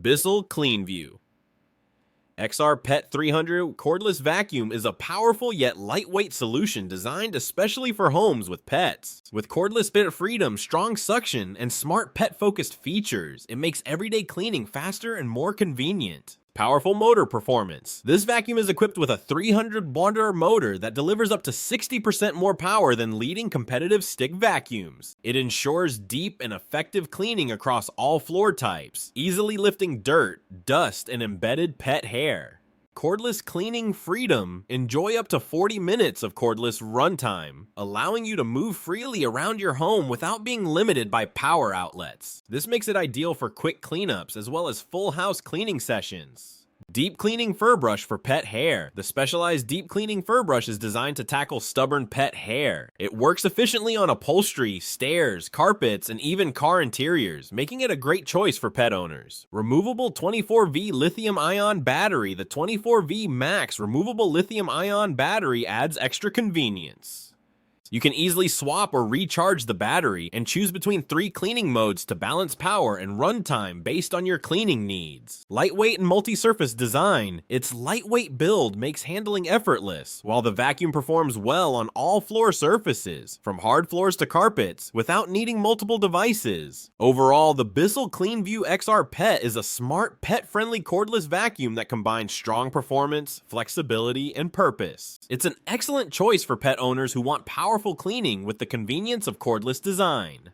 Bissell CleanView XR Pet 300 Cordless Vacuum is a powerful yet lightweight solution designed especially for homes with pets. With cordless bit freedom, strong suction, and smart pet-focused features, it makes everyday cleaning faster and more convenient. Powerful motor performance. This vacuum is equipped with a 300W motor that delivers up to 60% more power than leading competitive stick vacuums. It ensures deep and effective cleaning across all floor types, easily lifting dirt, dust, and embedded pet hair. Cordless cleaning freedom. Enjoy up to 40 minutes of cordless runtime, allowing you to move freely around your home without being limited by power outlets. This makes it ideal for quick cleanups as well as full house cleaning sessions. Deep cleaning fur brush for pet hair. The specialized deep cleaning fur brush is designed to tackle stubborn pet hair. It works efficiently on upholstery, stairs, carpets, and even car interiors, making it a great choice for pet owners. Removable 24V lithium-ion battery. The 24V Max removable lithium-ion battery adds extra convenience. You can easily swap or recharge the battery and choose between 3 cleaning modes to balance power and runtime based on your cleaning needs. Lightweight and multi-surface design. Its lightweight build makes handling effortless, while the vacuum performs well on all floor surfaces, from hard floors to carpets, without needing multiple devices. Overall, the Bissell CleanView XR Pet is a smart, pet-friendly cordless vacuum that combines strong performance, flexibility, and purpose. It's an excellent choice for pet owners who want powerful cleaning with the convenience of cordless design.